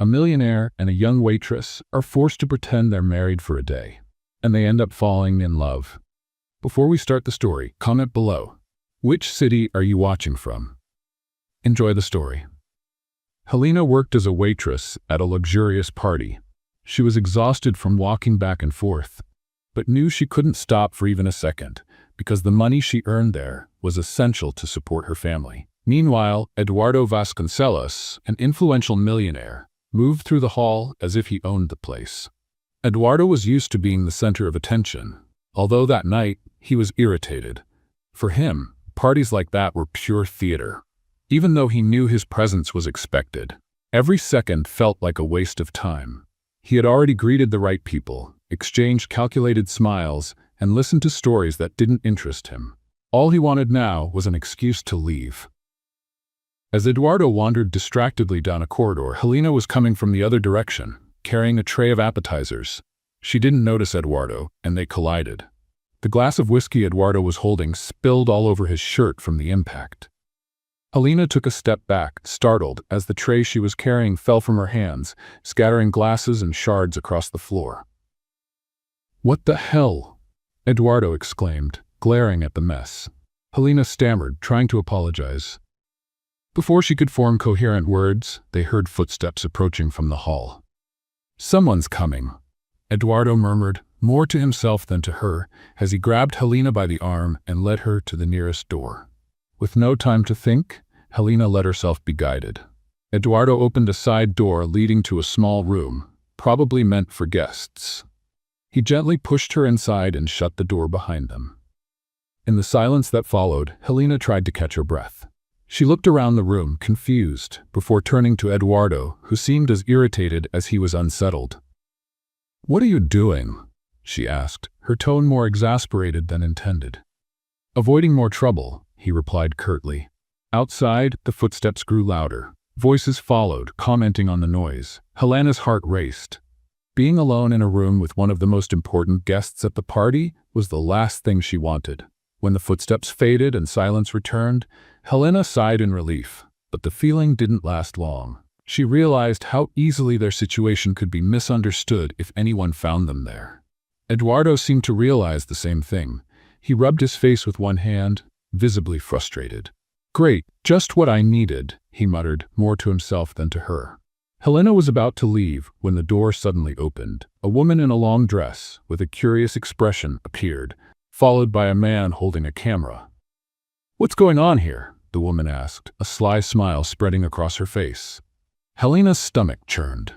A millionaire and a young waitress are forced to pretend they're married for a day, and they end up falling in love. Before we start the story, comment below. Which city are you watching from? Enjoy the story. Helena worked as a waitress at a luxurious party. She was exhausted from walking back and forth, but knew she couldn't stop for even a second, because the money she earned there was essential to support her family. Meanwhile, Eduardo Vasconcelos, an influential millionaire, moved through the hall as if he owned the place. Eduardo was used to being the center of attention, although that night he was irritated. For him, parties like that were pure theater. Even though he knew his presence was expected, every second felt like a waste of time. He had already greeted the right people, exchanged calculated smiles, and listened to stories that didn't interest him. All he wanted now was an excuse to leave. As Eduardo wandered distractedly down a corridor, Helena was coming from the other direction, carrying a tray of appetizers. She didn't notice Eduardo, and they collided. The glass of whiskey Eduardo was holding spilled all over his shirt from the impact. Helena took a step back, startled, as the tray she was carrying fell from her hands, scattering glasses and shards across the floor. "What the hell?" Eduardo exclaimed, glaring at the mess. Helena stammered, trying to apologize. Before she could form coherent words, they heard footsteps approaching from the hall. "Someone's coming," Eduardo murmured, more to himself than to her, as he grabbed Helena by the arm and led her to the nearest door. With no time to think, Helena let herself be guided. Eduardo opened a side door leading to a small room, probably meant for guests. He gently pushed her inside and shut the door behind them. In the silence that followed, Helena tried to catch her breath. She looked around the room, confused, before turning to Eduardo, who seemed as irritated as he was unsettled. "What are you doing?" she asked, her tone more exasperated than intended. "Avoiding more trouble," he replied curtly. Outside, the footsteps grew louder. Voices followed, commenting on the noise. Helena's heart raced. Being alone in a room with one of the most important guests at the party was the last thing she wanted. When the footsteps faded and silence returned, Helena sighed in relief, but the feeling didn't last long. She realized how easily their situation could be misunderstood if anyone found them there. Eduardo seemed to realize the same thing. He rubbed his face with one hand, visibly frustrated. "Great, just what I needed," he muttered, more to himself than to her. Helena was about to leave when the door suddenly opened. A woman in a long dress, with a curious expression, appeared, followed by a man holding a camera. "What's going on here?" the woman asked, a sly smile spreading across her face. Helena's stomach churned.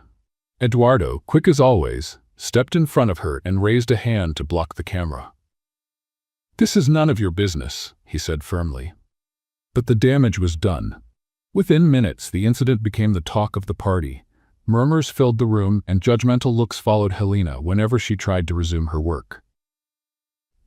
Eduardo, quick as always, stepped in front of her and raised a hand to block the camera. "This is none of your business," he said firmly. But the damage was done. Within minutes, the incident became the talk of the party. Murmurs filled the room, and judgmental looks followed Helena whenever she tried to resume her work.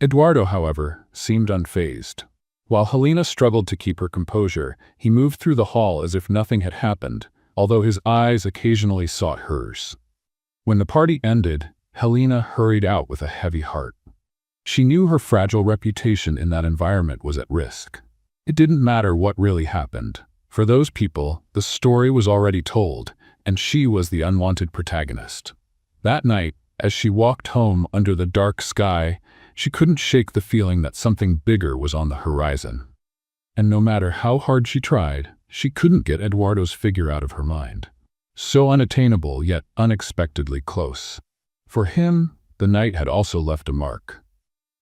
Eduardo, however, seemed unfazed. While Helena struggled to keep her composure, he moved through the hall as if nothing had happened, although his eyes occasionally sought hers. When the party ended, Helena hurried out with a heavy heart. She knew her fragile reputation in that environment was at risk. It didn't matter what really happened. For those people, the story was already told, and she was the unwanted protagonist. That night, as she walked home under the dark sky, she couldn't shake the feeling that something bigger was on the horizon. And no matter how hard she tried, she couldn't get Eduardo's figure out of her mind. So unattainable, yet unexpectedly close. For him, the night had also left a mark.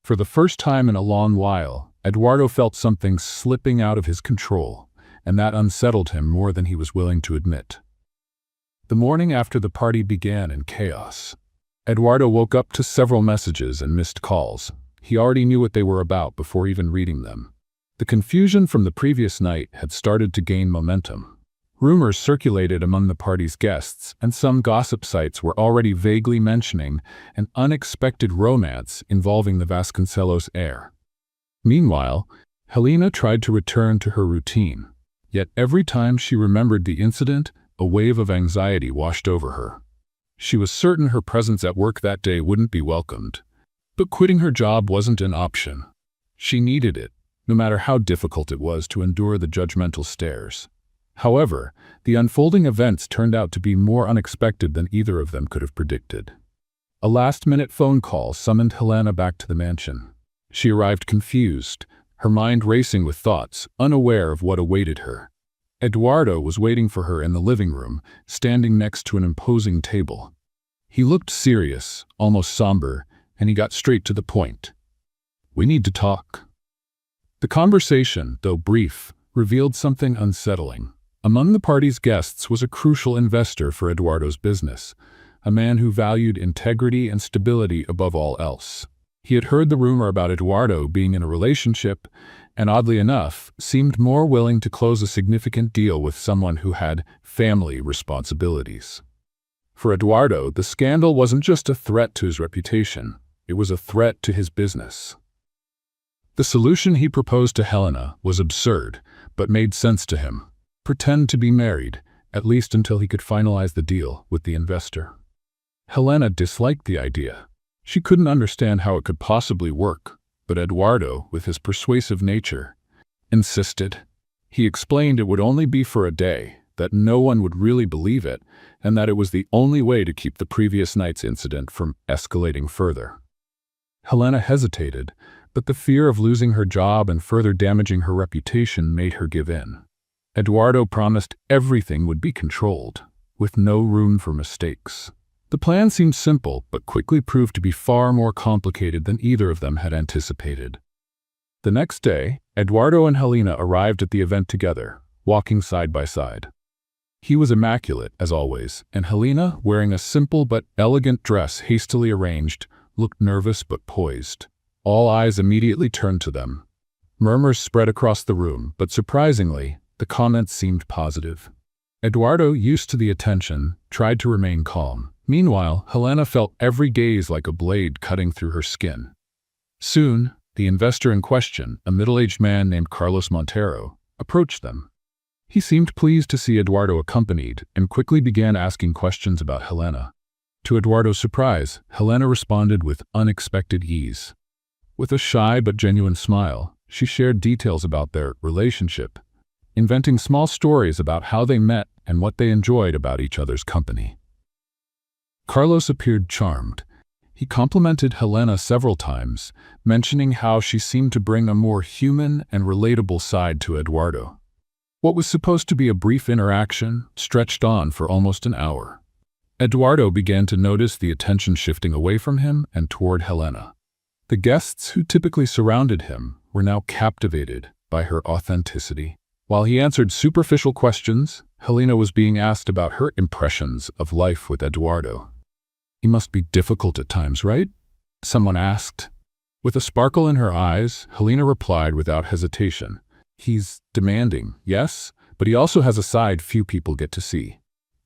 For the first time in a long while, Eduardo felt something slipping out of his control, and that unsettled him more than he was willing to admit. The morning after the party began in chaos. Eduardo woke up to several messages and missed calls. He already knew what they were about before even reading them. The confusion from the previous night had started to gain momentum. Rumors circulated among the party's guests, and some gossip sites were already vaguely mentioning an unexpected romance involving the Vasconcelos heir. Meanwhile, Helena tried to return to her routine. Yet every time she remembered the incident, a wave of anxiety washed over her. She was certain her presence at work that day wouldn't be welcomed. But quitting her job wasn't an option. She needed it, no matter how difficult it was to endure the judgmental stares. However, the unfolding events turned out to be more unexpected than either of them could have predicted. A last-minute phone call summoned Helena back to the mansion. She arrived confused, her mind racing with thoughts, unaware of what awaited her. Eduardo was waiting for her in the living room, standing next to an imposing table. He looked serious, almost somber, and he got straight to the point. "We need to talk." The conversation, though brief, revealed something unsettling. Among the party's guests was a crucial investor for Eduardo's business, a man who valued integrity and stability above all else. He had heard the rumor about Eduardo being in a relationship, and oddly enough, seemed more willing to close a significant deal with someone who had family responsibilities. For Eduardo, the scandal wasn't just a threat to his reputation, it was a threat to his business. The solution he proposed to Helena was absurd, but made sense to him. Pretend to be married, at least until he could finalize the deal with the investor. Helena disliked the idea. She couldn't understand how it could possibly work, but Eduardo, with his persuasive nature, insisted. He explained it would only be for a day, that no one would really believe it, and that it was the only way to keep the previous night's incident from escalating further. Helena hesitated, but the fear of losing her job and further damaging her reputation made her give in. Eduardo promised everything would be controlled, with no room for mistakes. The plan seemed simple, but quickly proved to be far more complicated than either of them had anticipated. The next day, Eduardo and Helena arrived at the event together, walking side by side. He was immaculate, as always, and Helena, wearing a simple but elegant dress hastily arranged, looked nervous but poised. All eyes immediately turned to them. Murmurs spread across the room, but surprisingly, the comments seemed positive. Eduardo, used to the attention, tried to remain calm. Meanwhile, Helena felt every gaze like a blade cutting through her skin. Soon, the investor in question, a middle-aged man named Carlos Montero, approached them. He seemed pleased to see Eduardo accompanied and quickly began asking questions about Helena. To Eduardo's surprise, Helena responded with unexpected ease. With a shy but genuine smile, she shared details about their relationship, inventing small stories about how they met and what they enjoyed about each other's company. Carlos appeared charmed. He complimented Helena several times, mentioning how she seemed to bring a more human and relatable side to Eduardo. What was supposed to be a brief interaction stretched on for almost an hour. Eduardo began to notice the attention shifting away from him and toward Helena. The guests who typically surrounded him were now captivated by her authenticity. While he answered superficial questions, Helena was being asked about her impressions of life with Eduardo. "He must be difficult at times, right?" someone asked. With a sparkle in her eyes, Helena replied without hesitation. "He's demanding, yes, but he also has a side few people get to see."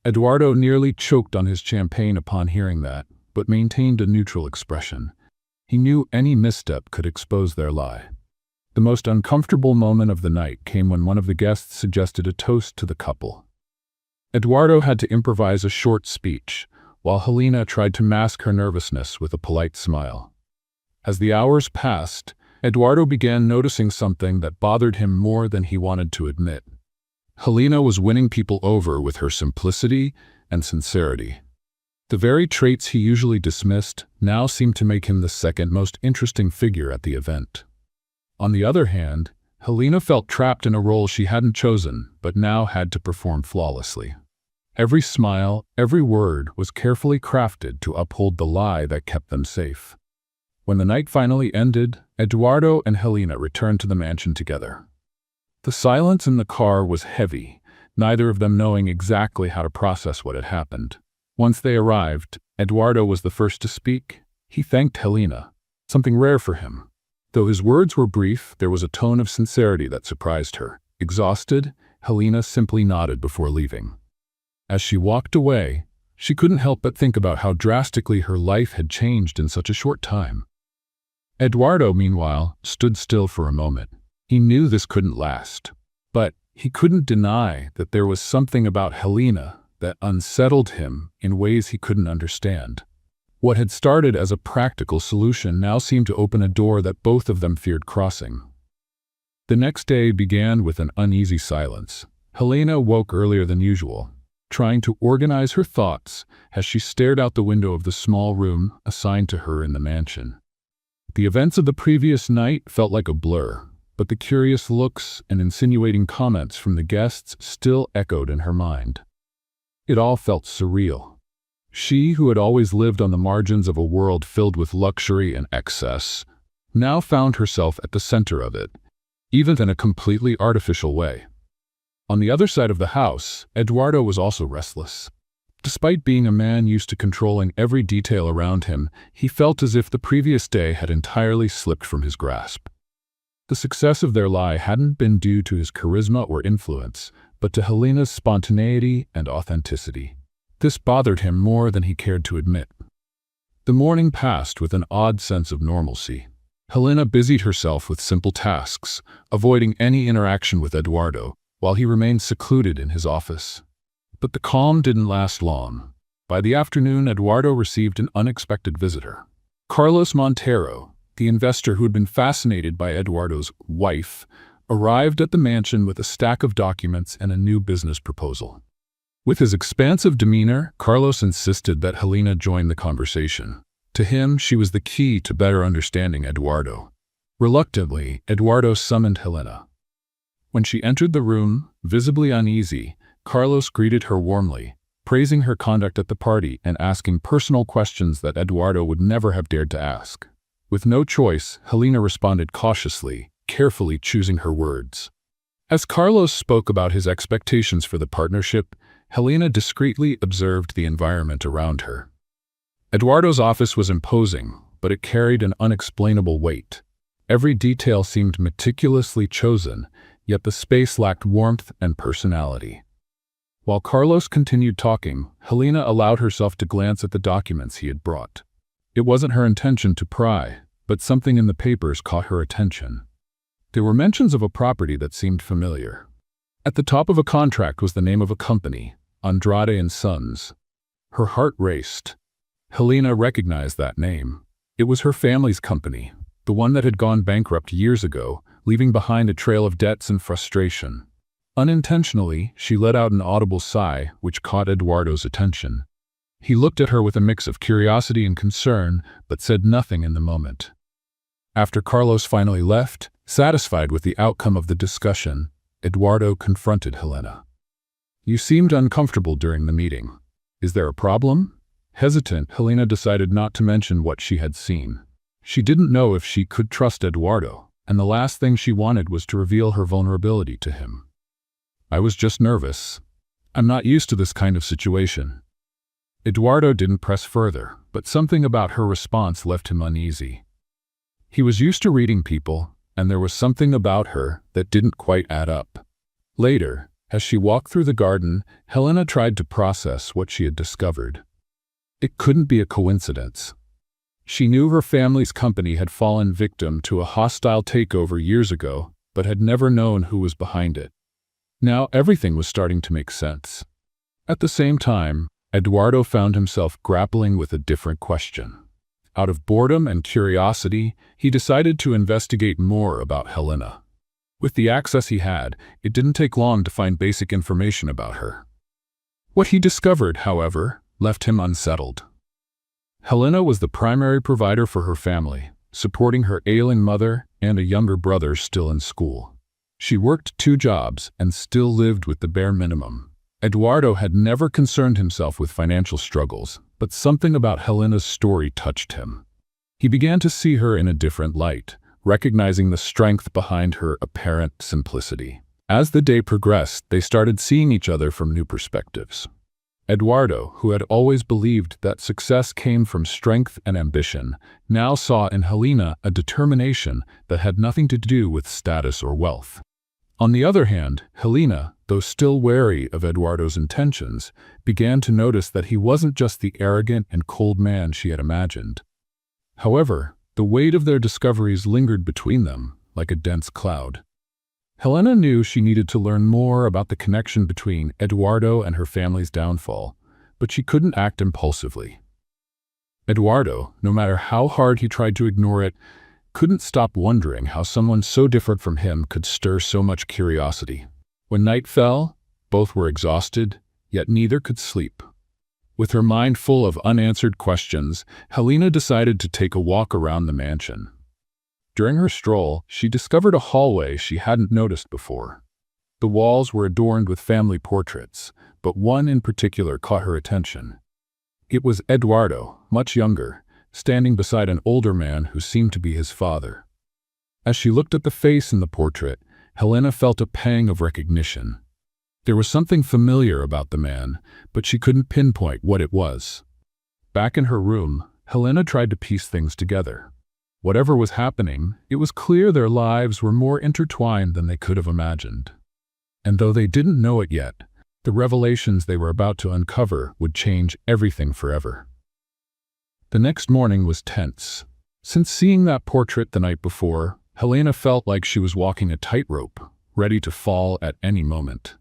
Eduardo nearly choked on his champagne upon hearing that, but maintained a neutral expression. He knew any misstep could expose their lie. The most uncomfortable moment of the night came when one of the guests suggested a toast to the couple. Eduardo had to improvise a short speech, while Helena tried to mask her nervousness with a polite smile. As the hours passed, Eduardo began noticing something that bothered him more than he wanted to admit. Helena was winning people over with her simplicity and sincerity. The very traits he usually dismissed now seemed to make him the second most interesting figure at the event. On the other hand, Helena felt trapped in a role she hadn't chosen, but now had to perform flawlessly. Every smile, every word was carefully crafted to uphold the lie that kept them safe. When the night finally ended, Eduardo and Helena returned to the mansion together. The silence in the car was heavy, neither of them knowing exactly how to process what had happened. Once they arrived, Eduardo was the first to speak. He thanked Helena, something rare for him. Though his words were brief, there was a tone of sincerity that surprised her. Exhausted, Helena simply nodded before leaving. As she walked away, she couldn't help but think about how drastically her life had changed in such a short time. Eduardo, meanwhile, stood still for a moment. He knew this couldn't last, but he couldn't deny that there was something about Helena that unsettled him in ways he couldn't understand. What had started as a practical solution now seemed to open a door that both of them feared crossing. The next day began with an uneasy silence. Helena woke earlier than usual, trying to organize her thoughts as she stared out the window of the small room assigned to her in the mansion. The events of the previous night felt like a blur, but the curious looks and insinuating comments from the guests still echoed in her mind. It all felt surreal. She, who had always lived on the margins of a world filled with luxury and excess, now found herself at the center of it, even in a completely artificial way. On the other side of the house, Eduardo was also restless. Despite being a man used to controlling every detail around him, he felt as if the previous day had entirely slipped from his grasp. The success of their lie hadn't been due to his charisma or influence, but to Helena's spontaneity and authenticity. This bothered him more than he cared to admit. The morning passed with an odd sense of normalcy. Helena busied herself with simple tasks, avoiding any interaction with Eduardo, while he remained secluded in his office. But the calm didn't last long. By the afternoon, Eduardo received an unexpected visitor. Carlos Montero, the investor who had been fascinated by Eduardo's wife, arrived at the mansion with a stack of documents and a new business proposal. With his expansive demeanor, Carlos insisted that Helena join the conversation. To him, she was the key to better understanding Eduardo. Reluctantly, Eduardo summoned Helena. When she entered the room, visibly uneasy, Carlos greeted her warmly, praising her conduct at the party and asking personal questions that Eduardo would never have dared to ask. With no choice, Helena responded cautiously, carefully choosing her words. As Carlos spoke about his expectations for the partnership, Helena discreetly observed the environment around her. Eduardo's office was imposing, but it carried an unexplainable weight. Every detail seemed meticulously chosen, yet the space lacked warmth and personality. While Carlos continued talking, Helena allowed herself to glance at the documents he had brought. It wasn't her intention to pry, but something in the papers caught her attention. There were mentions of a property that seemed familiar. At the top of a contract was the name of a company, Andrade & Sons. Her heart raced. Helena recognized that name. It was her family's company, the one that had gone bankrupt years ago, leaving behind a trail of debts and frustration. Unintentionally, she let out an audible sigh, which caught Eduardo's attention. He looked at her with a mix of curiosity and concern, but said nothing in the moment. After Carlos finally left, satisfied with the outcome of the discussion, Eduardo confronted Helena. "You seemed uncomfortable during the meeting. Is there a problem?" Hesitant, Helena decided not to mention what she had seen. She didn't know if she could trust Eduardo, and the last thing she wanted was to reveal her vulnerability to him. "I was just nervous. I'm not used to this kind of situation." Eduardo didn't press further, but something about her response left him uneasy. He was used to reading people, and there was something about her that didn't quite add up. Later, as she walked through the garden, Helena tried to process what she had discovered. It couldn't be a coincidence. She knew her family's company had fallen victim to a hostile takeover years ago, but had never known who was behind it. Now everything was starting to make sense. At the same time, Eduardo found himself grappling with a different question. Out of boredom and curiosity, he decided to investigate more about Helena. With the access he had, it didn't take long to find basic information about her. What he discovered, however, left him unsettled. Helena was the primary provider for her family, supporting her ailing mother and a younger brother still in school. She worked 2 jobs and still lived with the bare minimum. Eduardo had never concerned himself with financial struggles, but something about Helena's story touched him. He began to see her in a different light, recognizing the strength behind her apparent simplicity. As the day progressed, they started seeing each other from new perspectives. Eduardo, who had always believed that success came from strength and ambition, now saw in Helena a determination that had nothing to do with status or wealth. On the other hand, Helena, though still wary of Eduardo's intentions, began to notice that he wasn't just the arrogant and cold man she had imagined. However, the weight of their discoveries lingered between them, like a dense cloud. Helena knew she needed to learn more about the connection between Eduardo and her family's downfall, but she couldn't act impulsively. Eduardo, no matter how hard he tried to ignore it, couldn't stop wondering how someone so different from him could stir so much curiosity. When night fell, Both were exhausted, yet neither could sleep. With her mind full of unanswered questions, Helena decided to take a walk around the mansion. During her stroll, she discovered a hallway she hadn't noticed before. The walls were adorned with family portraits, but one in particular caught her attention. It was Eduardo, much younger, standing beside an older man who seemed to be his father. As she looked at the face in the portrait, Helena felt a pang of recognition. There was something familiar about the man, but she couldn't pinpoint what it was. Back in her room, Helena tried to piece things together. Whatever was happening, it was clear their lives were more intertwined than they could have imagined. And though they didn't know it yet, the revelations they were about to uncover would change everything forever. The next morning was tense. Since seeing that portrait the night before, Helena felt like she was walking a tightrope, ready to fall at any moment.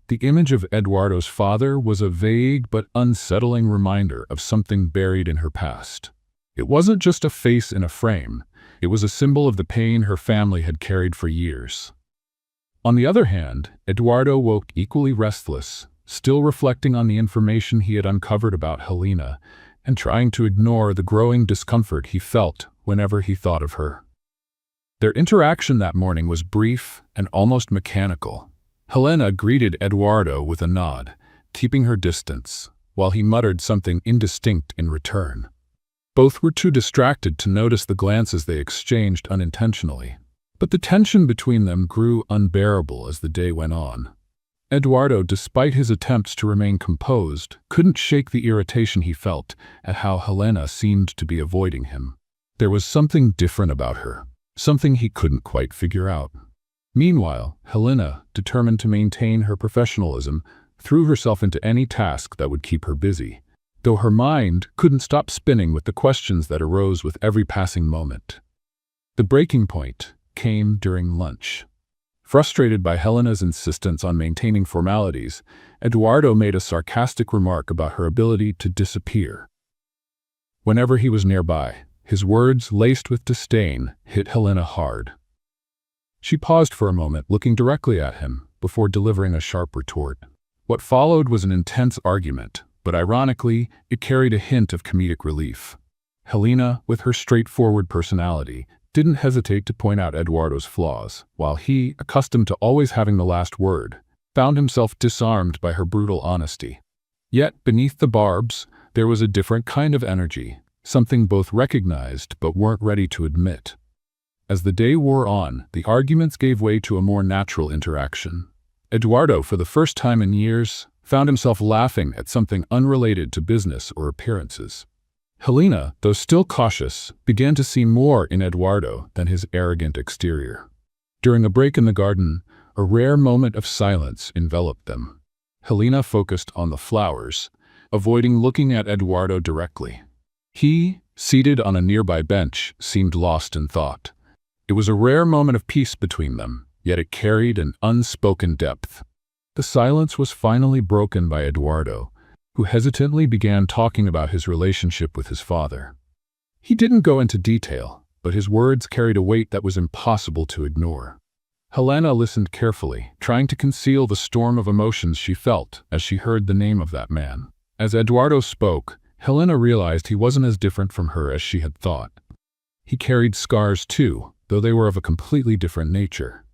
The image of Eduardo's father was a vague but unsettling reminder of something buried in her past. It wasn't just a face in a frame, it was a symbol of the pain her family had carried for years. On the other hand, Eduardo woke equally restless, still reflecting on the information he had uncovered about Helena and trying to ignore the growing discomfort he felt whenever he thought of her. Their interaction that morning was brief and almost mechanical. Helena greeted Eduardo with a nod, keeping her distance, while he muttered something indistinct in return. Both were too distracted to notice the glances they exchanged unintentionally. But the tension between them grew unbearable as the day went on. Eduardo, despite his attempts to remain composed, couldn't shake the irritation he felt at how Helena seemed to be avoiding him. There was something different about her, something he couldn't quite figure out. Meanwhile, Helena, determined to maintain her professionalism, threw herself into any task that would keep her busy, though her mind couldn't stop spinning with the questions that arose with every passing moment. The breaking point came during lunch. Frustrated by Helena's insistence on maintaining formalities, Eduardo made a sarcastic remark about her ability to disappear. Whenever he was nearby, his words, laced with disdain, hit Helena hard. She paused for a moment, looking directly at him, before delivering a sharp retort. What followed was an intense argument, but ironically, it carried a hint of comedic relief. Helena, with her straightforward personality, didn't hesitate to point out Eduardo's flaws, while he, accustomed to always having the last word, found himself disarmed by her brutal honesty. Yet, beneath the barbs, there was a different kind of energy, something both recognized but weren't ready to admit. As the day wore on, the arguments gave way to a more natural interaction. Eduardo, for the first time in years, found himself laughing at something unrelated to business or appearances. Helena, though still cautious, began to see more in Eduardo than his arrogant exterior. During a break in the garden, a rare moment of silence enveloped them. Helena focused on the flowers, avoiding looking at Eduardo directly. He, seated on a nearby bench, seemed lost in thought. It was a rare moment of peace between them, yet it carried an unspoken depth. The silence was finally broken by Eduardo, who hesitantly began talking about his relationship with his father. He didn't go into detail, but his words carried a weight that was impossible to ignore. Helena listened carefully, trying to conceal the storm of emotions she felt as she heard the name of that man. As Eduardo spoke, Helena realized he wasn't as different from her as she had thought. He carried scars too, though they were of a completely different nature.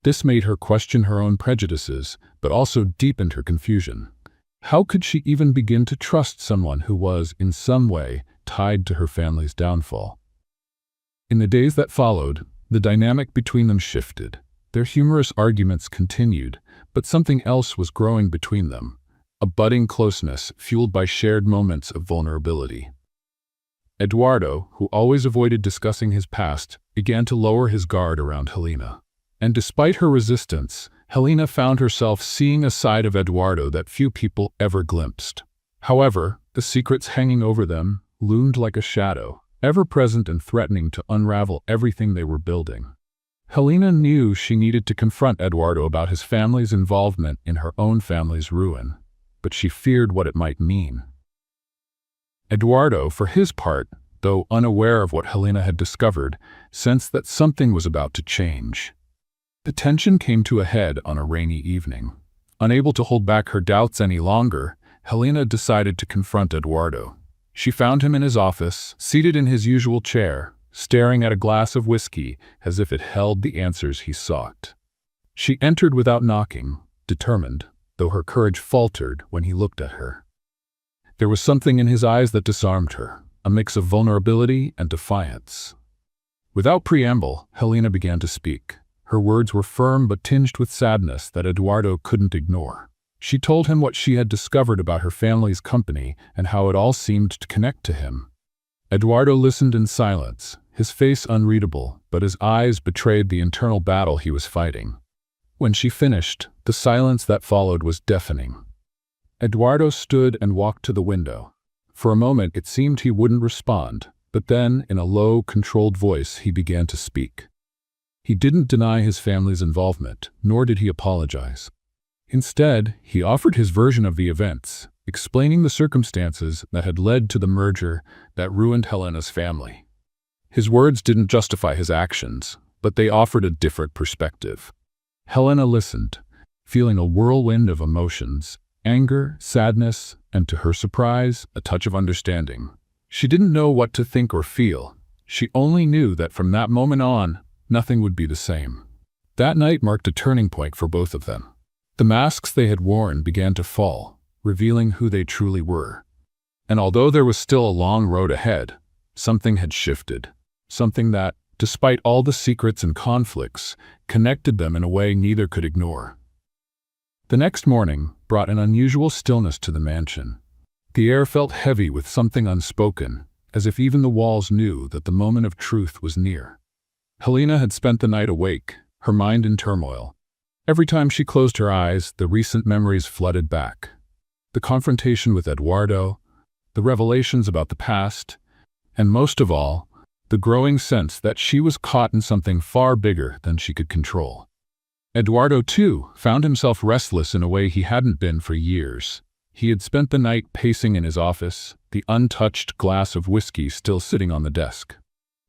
This made her question her own prejudices, but also deepened her confusion. How could she even begin to trust someone who was, in some way, tied to her family's downfall? In the days that followed, the dynamic between them shifted. Their humorous arguments continued, but something else was growing between them, a budding closeness fueled by shared moments of vulnerability. Eduardo, who always avoided discussing his past, began to lower his guard around Helena. And despite her resistance, Helena found herself seeing a side of Eduardo that few people ever glimpsed. However, the secrets hanging over them loomed like a shadow, ever present and threatening to unravel everything they were building. Helena knew she needed to confront Eduardo about his family's involvement in her own family's ruin, but she feared what it might mean. Eduardo, for his part, though unaware of what Helena had discovered, sensed that something was about to change. The tension came to a head on a rainy evening. Unable to hold back her doubts any longer, Helena decided to confront Eduardo. She found him in his office, seated in his usual chair, staring at a glass of whiskey as if it held the answers he sought. She entered without knocking, determined, though her courage faltered when he looked at her. There was something in his eyes that disarmed her, a mix of vulnerability and defiance. Without preamble, Helena began to speak. Her words were firm but tinged with sadness that Eduardo couldn't ignore. She told him what she had discovered about her family's company and how it all seemed to connect to him. Eduardo listened in silence, his face unreadable, but his eyes betrayed the internal battle he was fighting. When she finished, the silence that followed was deafening. Eduardo stood and walked to the window. For a moment it seemed he wouldn't respond, but then, in a low, controlled voice, he began to speak. He didn't deny his family's involvement, nor did he apologize. Instead, he offered his version of the events, explaining the circumstances that had led to the merger that ruined Helena's family. His words didn't justify his actions, but they offered a different perspective. Helena listened, feeling a whirlwind of emotions, anger, sadness, and to her surprise, a touch of understanding. She didn't know what to think or feel. She only knew that from that moment on, nothing would be the same. That night marked a turning point for both of them. The masks they had worn began to fall, revealing who they truly were. And although there was still a long road ahead, something had shifted. Something that, despite all the secrets and conflicts, connected them in a way neither could ignore. The next morning brought an unusual stillness to the mansion. The air felt heavy with something unspoken, as if even the walls knew that the moment of truth was near. Helena had spent the night awake, her mind in turmoil. Every time she closed her eyes, the recent memories flooded back. The confrontation with Eduardo, the revelations about the past, and most of all, the growing sense that she was caught in something far bigger than she could control. Eduardo, too, found himself restless in a way he hadn't been for years. He had spent the night pacing in his office, the untouched glass of whiskey still sitting on the desk.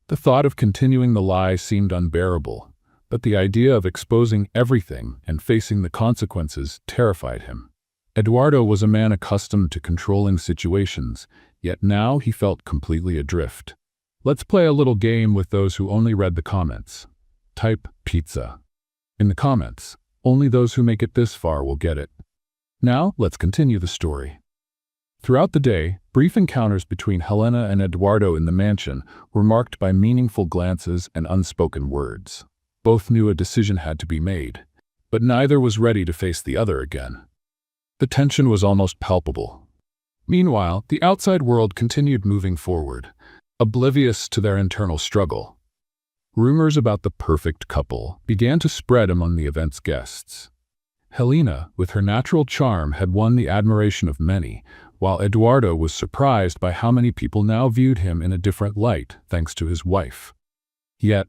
The thought of continuing the lie seemed unbearable, but the idea of exposing everything and facing the consequences terrified him. Eduardo was a man accustomed to controlling situations, yet now he felt completely adrift. Let's play a little game with those who only read the comments. Type pizza in the comments. Only those who make it this far will get it. Now, let's continue the story. Throughout the day, brief encounters between Helena and Eduardo in the mansion were marked by meaningful glances and unspoken words. Both knew a decision had to be made, but neither was ready to face the other again. The tension was almost palpable. Meanwhile, the outside world continued moving forward, oblivious to their internal struggle. Rumors about the perfect couple began to spread among the event's guests. Helena, with her natural charm, had won the admiration of many, while Eduardo was surprised by how many people now viewed him in a different light thanks to his wife. Yet,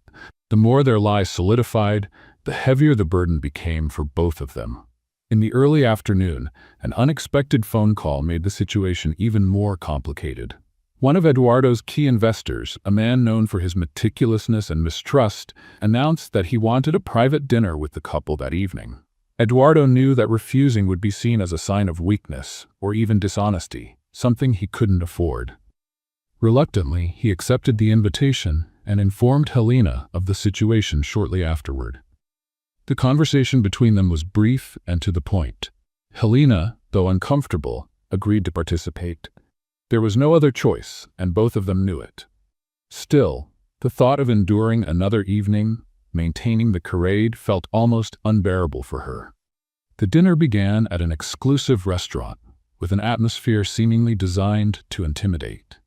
the more their lie solidified, the heavier the burden became for both of them. In the early afternoon, an unexpected phone call made the situation even more complicated. One of Eduardo's key investors, a man known for his meticulousness and mistrust, announced that he wanted a private dinner with the couple that evening. Eduardo knew that refusing would be seen as a sign of weakness or even dishonesty, something he couldn't afford. Reluctantly, he accepted the invitation and informed Helena of the situation shortly afterward. The conversation between them was brief and to the point. Helena, though uncomfortable, agreed to participate. There was no other choice, and both of them knew it. Still, the thought of enduring another evening, maintaining the charade, felt almost unbearable for her. The dinner began at an exclusive restaurant, with an atmosphere seemingly designed to intimidate.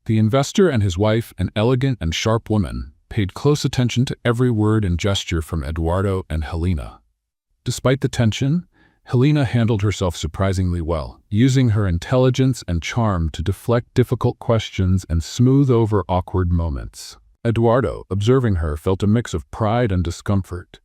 The investor and his wife, an elegant and sharp woman, paid close attention to every word and gesture from Eduardo and Helena. Despite the tension, Helena handled herself surprisingly well, using her intelligence and charm to deflect difficult questions and smooth over awkward moments. Eduardo, observing her, felt a mix of pride and discomfort.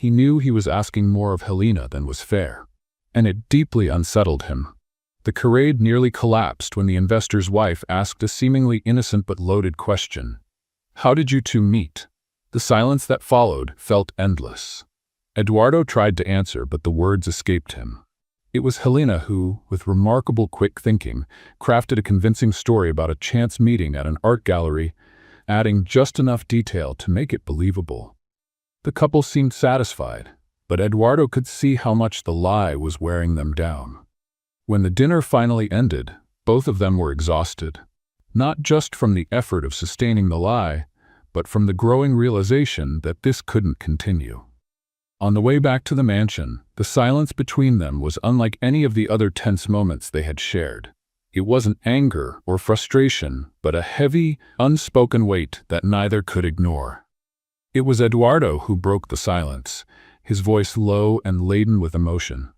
He knew he was asking more of Helena than was fair, and it deeply unsettled him. The charade nearly collapsed when the investor's wife asked a seemingly innocent but loaded question. "How did you two meet?" The silence that followed felt endless. Eduardo tried to answer, but the words escaped him. It was Helena who, with remarkable quick thinking, crafted a convincing story about a chance meeting at an art gallery, adding just enough detail to make it believable. The couple seemed satisfied, but Eduardo could see how much the lie was wearing them down. When the dinner finally ended, both of them were exhausted, not just from the effort of sustaining the lie, but from the growing realization that this couldn't continue. On the way back to the mansion, the silence between them was unlike any of the other tense moments they had shared. It wasn't anger or frustration, but a heavy, unspoken weight that neither could ignore. It was Eduardo who broke the silence, his voice low and laden with emotion.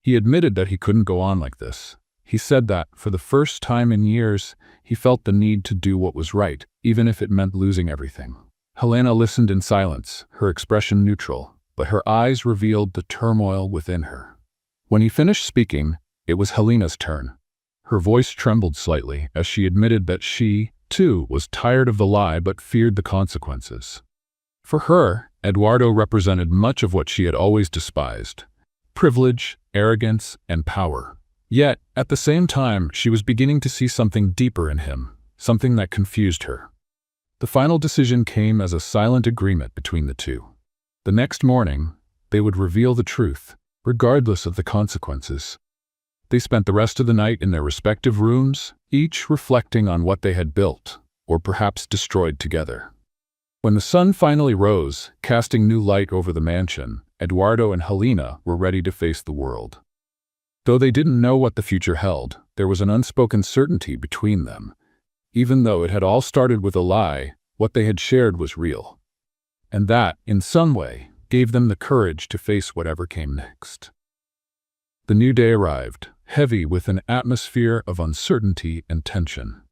He admitted that he couldn't go on like this. He said that, for the first time in years, he felt the need to do what was right, even if it meant losing everything. Helena listened in silence, her expression neutral, but her eyes revealed the turmoil within her. When he finished speaking, it was Helena's turn. Her voice trembled slightly as she admitted that she, too, was tired of the lie but feared the consequences. For her, Eduardo represented much of what she had always despised: privilege, arrogance, and power. Yet, at the same time, she was beginning to see something deeper in him, something that confused her. The final decision came as a silent agreement between the two. The next morning, they would reveal the truth, regardless of the consequences. They spent the rest of the night in their respective rooms, each reflecting on what they had built, or perhaps destroyed together. When the sun finally rose, casting new light over the mansion, Eduardo and Helena were ready to face the world. Though they didn't know what the future held, there was an unspoken certainty between them. Even though it had all started with a lie, what they had shared was real. And that, in some way, gave them the courage to face whatever came next. The new day arrived, heavy with an atmosphere of uncertainty and tension.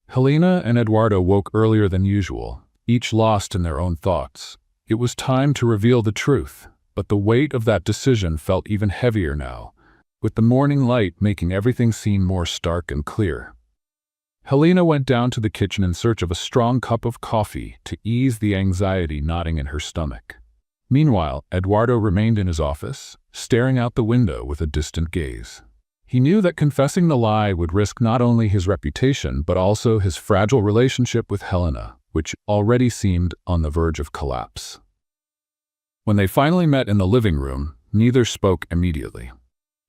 Helena and Eduardo woke earlier than usual, each lost in their own thoughts. It was time to reveal the truth, but the weight of that decision felt even heavier now, with the morning light making everything seem more stark and clear. Helena went down to the kitchen in search of a strong cup of coffee to ease the anxiety knotting in her stomach. Meanwhile, Eduardo remained in his office, staring out the window with a distant gaze. He knew that confessing the lie would risk not only his reputation but also his fragile relationship with Helena, which already seemed on the verge of collapse. When they finally met in the living room, neither spoke immediately.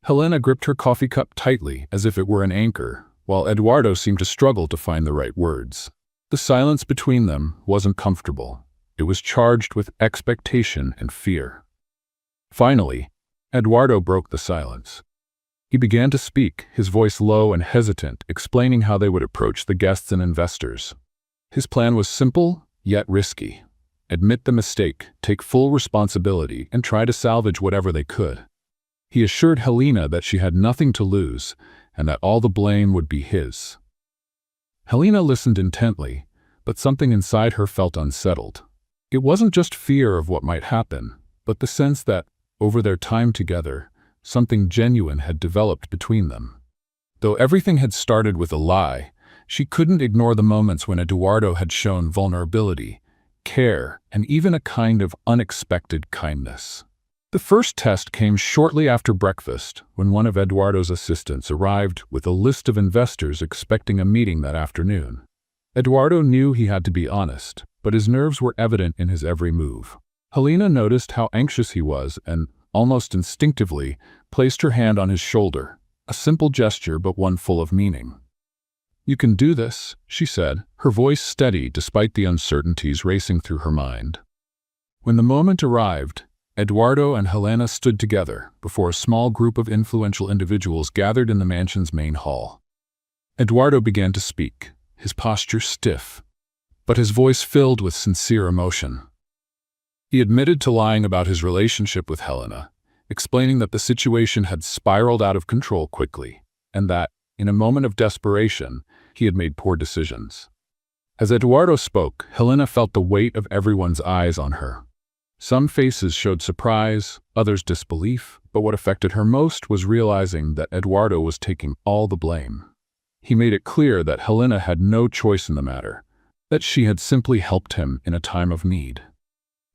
Helena gripped her coffee cup tightly as if it were an anchor, while Eduardo seemed to struggle to find the right words. The silence between them wasn't comfortable. It was charged with expectation and fear. Finally, Eduardo broke the silence. He began to speak, his voice low and hesitant, explaining how they would approach the guests and investors. His plan was simple, yet risky. Admit the mistake, take full responsibility, and try to salvage whatever they could. He assured Helena that she had nothing to lose, and that all the blame would be his. Helena listened intently, but something inside her felt unsettled. It wasn't just fear of what might happen, but the sense that, over their time together, something genuine had developed between them. Though everything had started with a lie, she couldn't ignore the moments when Eduardo had shown vulnerability, care, and even a kind of unexpected kindness. The first test came shortly after breakfast, when one of Eduardo's assistants arrived with a list of investors expecting a meeting that afternoon. Eduardo knew he had to be honest, but his nerves were evident in his every move. Helena noticed how anxious he was and, almost instinctively, placed her hand on his shoulder, a simple gesture but one full of meaning. "You can do this," she said, her voice steady despite the uncertainties racing through her mind. When the moment arrived, Eduardo and Helena stood together before a small group of influential individuals gathered in the mansion's main hall. Eduardo began to speak, his posture stiff, but his voice filled with sincere emotion. He admitted to lying about his relationship with Helena, explaining that the situation had spiraled out of control quickly, and that, in a moment of desperation, he had made poor decisions. As Eduardo spoke, Helena felt the weight of everyone's eyes on her. Some faces showed surprise, others disbelief, but what affected her most was realizing that Eduardo was taking all the blame. He made it clear that Helena had no choice in the matter, that she had simply helped him in a time of need.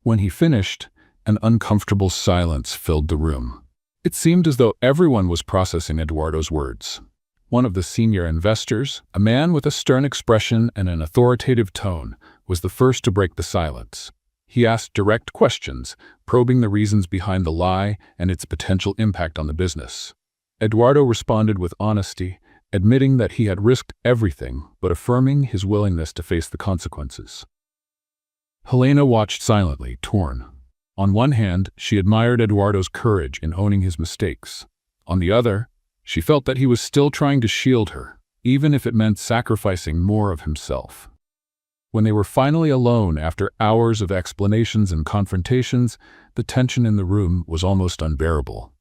When he finished, An uncomfortable silence filled the room. It seemed as though everyone was processing Eduardo's words. One of the senior investors, a man with a stern expression and an authoritative tone, was the first to break the silence. He asked direct questions, probing the reasons behind the lie and its potential impact on the business. Eduardo responded with honesty, admitting that he had risked everything but affirming his willingness to face the consequences. Helena watched silently, torn. On one hand, she admired Eduardo's courage in owning his mistakes. On the other, she felt that he was still trying to shield her, even if it meant sacrificing more of himself. When they were finally alone after hours of explanations and confrontations, the tension in the room was almost unbearable.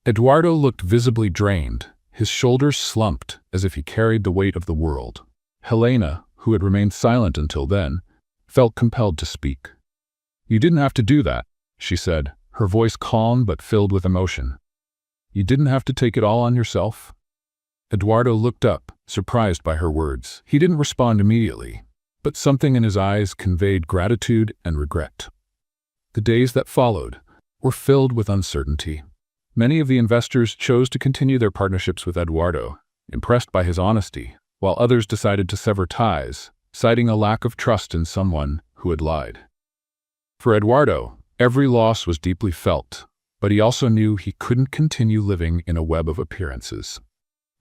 Eduardo looked visibly drained, his shoulders slumped as if he carried the weight of the world. Helena, who had remained silent until then, felt compelled to speak. "You didn't have to do that," she said, her voice calm but filled with emotion. "You didn't have to take it all on yourself." Eduardo looked up, surprised by her words. He didn't respond immediately, but something in his eyes conveyed gratitude and regret. The days that followed were filled with uncertainty. Many of the investors chose to continue their partnerships with Eduardo, impressed by his honesty, while others decided to sever ties, citing a lack of trust in someone who had lied. For Eduardo, every loss was deeply felt, but he also knew he couldn't continue living in a web of appearances.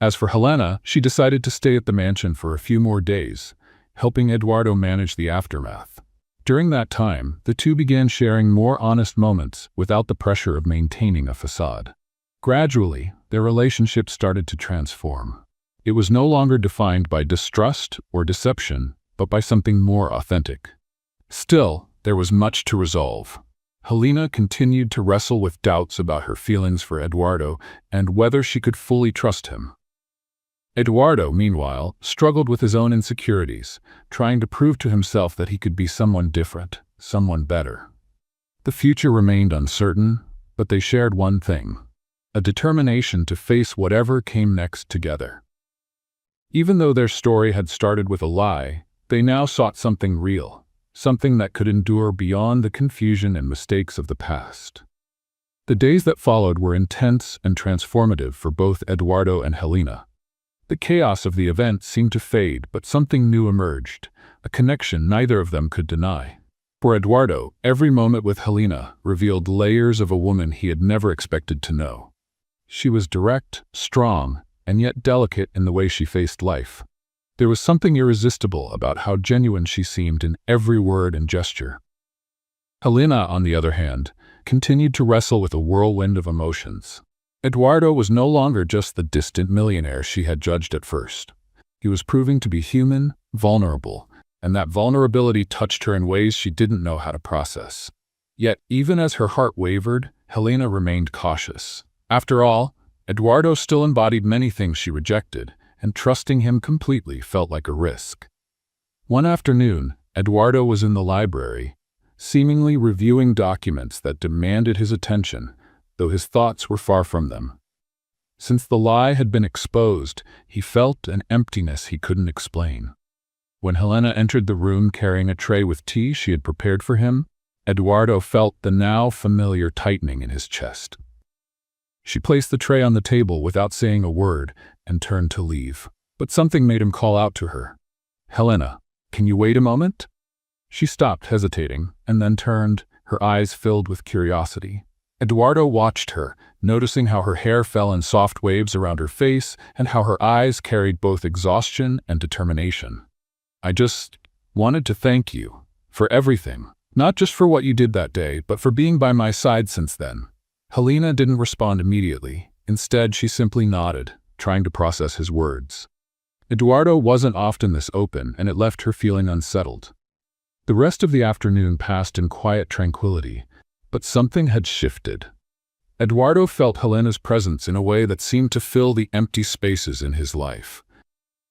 As for Helena, she decided to stay at the mansion for a few more days, helping Eduardo manage the aftermath. During that time, the two began sharing more honest moments without the pressure of maintaining a facade. Gradually, their relationship started to transform. It was no longer defined by distrust or deception, but by something more authentic. Still, there was much to resolve. Helena continued to wrestle with doubts about her feelings for Eduardo and whether she could fully trust him. Eduardo, meanwhile, struggled with his own insecurities, trying to prove to himself that he could be someone different, someone better. The future remained uncertain, but they shared one thing: a determination to face whatever came next together. Even though their story had started with a lie, they now sought something real, something that could endure beyond the confusion and mistakes of the past. The days that followed were intense and transformative for both Eduardo and Helena. The chaos of the event seemed to fade, but something new emerged, a connection neither of them could deny. For Eduardo, every moment with Helena revealed layers of a woman he had never expected to know. She was direct, strong, and yet delicate in the way she faced life. There was something irresistible about how genuine she seemed in every word and gesture. Helena, on the other hand, continued to wrestle with a whirlwind of emotions. Eduardo was no longer just the distant millionaire she had judged at first. He was proving to be human, vulnerable, and that vulnerability touched her in ways she didn't know how to process. Yet, even as her heart wavered, Helena remained cautious. After all, Eduardo still embodied many things she rejected, and trusting him completely felt like a risk. One afternoon, Eduardo was in the library, seemingly reviewing documents that demanded his attention, though his thoughts were far from them. Since the lie had been exposed, he felt an emptiness he couldn't explain. When Helena entered the room carrying a tray with tea she had prepared for him, Eduardo felt the now familiar tightening in his chest. She placed the tray on the table without saying a word and turned to leave. But something made him call out to her. "Helena, can you wait a moment?" She stopped, hesitating, and then turned, her eyes filled with curiosity. Eduardo watched her, noticing how her hair fell in soft waves around her face and how her eyes carried both exhaustion and determination. "I just wanted to thank you for everything, not just for what you did that day, but for being by my side since then." Helena didn't respond immediately. Instead, she simply nodded, trying to process his words. Eduardo wasn't often this open, and it left her feeling unsettled. The rest of the afternoon passed in quiet tranquility, but something had shifted. Eduardo felt Helena's presence in a way that seemed to fill the empty spaces in his life.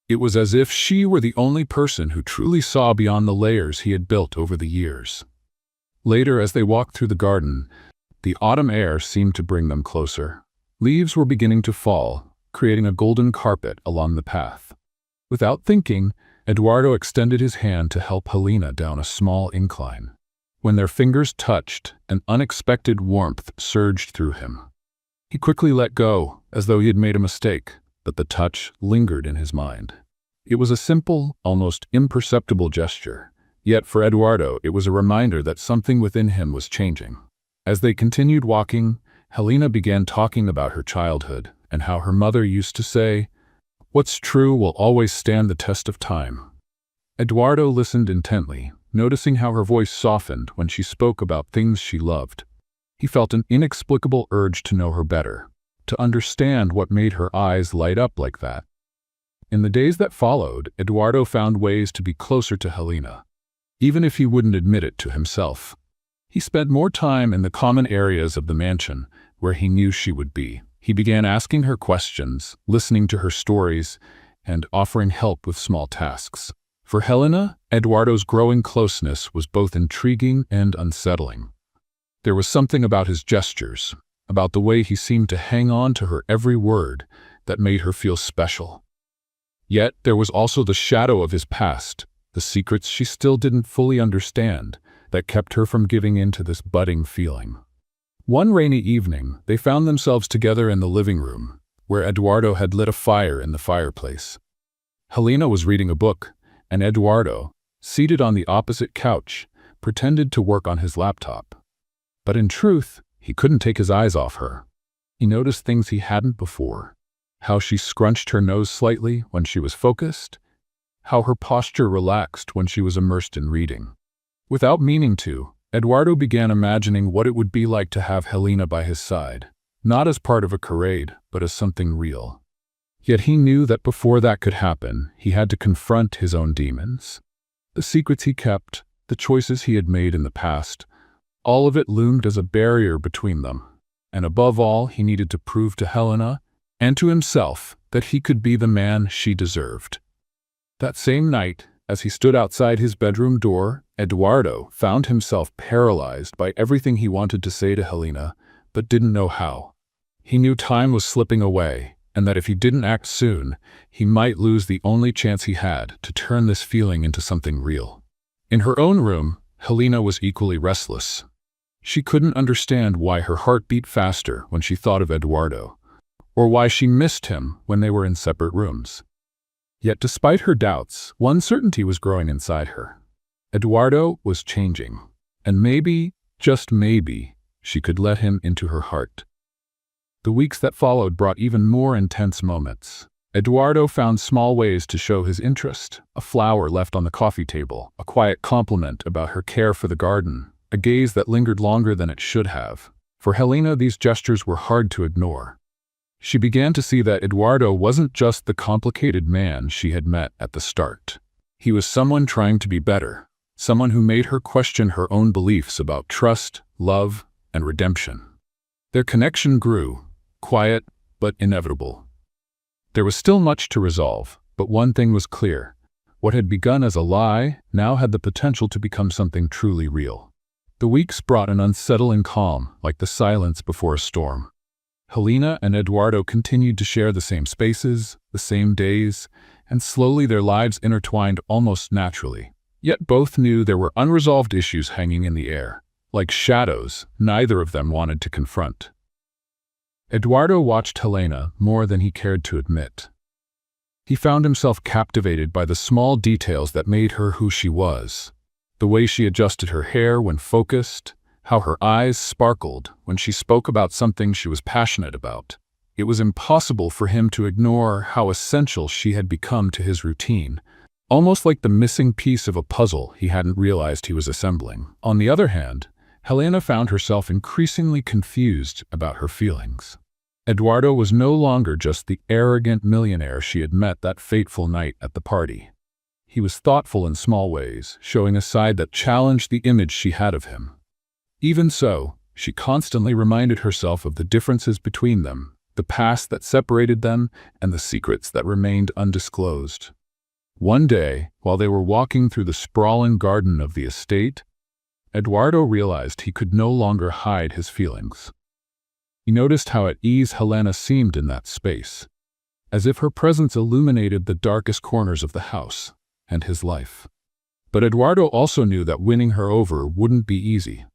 It was as if she were the only person who truly saw beyond the layers he had built over the years. Later, as they walked through the garden, the autumn air seemed to bring them closer. Leaves were beginning to fall, creating a golden carpet along the path. Without thinking, Eduardo extended his hand to help Helena down a small incline. When their fingers touched, an unexpected warmth surged through him. He quickly let go, as though he had made a mistake, but the touch lingered in his mind. It was a simple, almost imperceptible gesture, yet for Eduardo it was a reminder that something within him was changing. As they continued walking, Helena began talking about her childhood and how her mother used to say, "What's true will always stand the test of time." Eduardo listened intently, noticing how her voice softened when she spoke about things she loved. He felt an inexplicable urge to know her better, to understand what made her eyes light up like that. In the days that followed, Eduardo found ways to be closer to Helena, even if he wouldn't admit it to himself. He spent more time in the common areas of the mansion, where he knew she would be. He began asking her questions, listening to her stories, and offering help with small tasks. For Helena, Eduardo's growing closeness was both intriguing and unsettling. There was something about his gestures, about the way he seemed to hang on to her every word, that made her feel special. Yet there was also the shadow of his past, the secrets she still didn't fully understand, that kept her from giving in to this budding feeling. One rainy evening, they found themselves together in the living room, where Eduardo had lit a fire in the fireplace. Helena was reading a book, and Eduardo, seated on the opposite couch, pretended to work on his laptop. But in truth, he couldn't take his eyes off her. He noticed things he hadn't before. How she scrunched her nose slightly when she was focused, how her posture relaxed when she was immersed in reading. Without meaning to, Eduardo began imagining what it would be like to have Helena by his side, not as part of a charade, but as something real. Yet he knew that before that could happen, he had to confront his own demons. The secrets he kept, the choices he had made in the past, all of it loomed as a barrier between them. And above all, he needed to prove to Helena and to himself that he could be the man she deserved. That same night, as he stood outside his bedroom door, Eduardo found himself paralyzed by everything he wanted to say to Helena, but didn't know how. He knew time was slipping away, and that if he didn't act soon, he might lose the only chance he had to turn this feeling into something real. In her own room, Helena was equally restless. She couldn't understand why her heart beat faster when she thought of Eduardo, or why she missed him when they were in separate rooms. Yet despite her doubts, one certainty was growing inside her. Eduardo was changing, and maybe, just maybe, she could let him into her heart. The weeks that followed brought even more intense moments. Eduardo found small ways to show his interest: a flower left on the coffee table, a quiet compliment about her care for the garden, a gaze that lingered longer than it should have. For Helena, these gestures were hard to ignore. She began to see that Eduardo wasn't just the complicated man she had met at the start. He was someone trying to be better, someone who made her question her own beliefs about trust, love, and redemption. Their connection grew, quiet but inevitable. There was still much to resolve, but one thing was clear. What had begun as a lie now had the potential to become something truly real. The weeks brought an unsettling calm, like the silence before a storm. Helena and Eduardo continued to share the same spaces, the same days, and slowly their lives intertwined almost naturally. Yet both knew there were unresolved issues hanging in the air. Like shadows, neither of them wanted to confront. Eduardo watched Helena more than he cared to admit. He found himself captivated by the small details that made her who she was. The way she adjusted her hair when focused, how her eyes sparkled when she spoke about something she was passionate about. It was impossible for him to ignore how essential she had become to his routine, almost like the missing piece of a puzzle he hadn't realized he was assembling. On the other hand, Helena found herself increasingly confused about her feelings. Eduardo was no longer just the arrogant millionaire she had met that fateful night at the party. He was thoughtful in small ways, showing a side that challenged the image she had of him. Even so, she constantly reminded herself of the differences between them, the past that separated them, and the secrets that remained undisclosed. One day, while they were walking through the sprawling garden of the estate, Eduardo realized he could no longer hide his feelings. He noticed how at ease Helena seemed in that space, as if her presence illuminated the darkest corners of the house and his life. But Eduardo also knew that winning her over wouldn't be easy.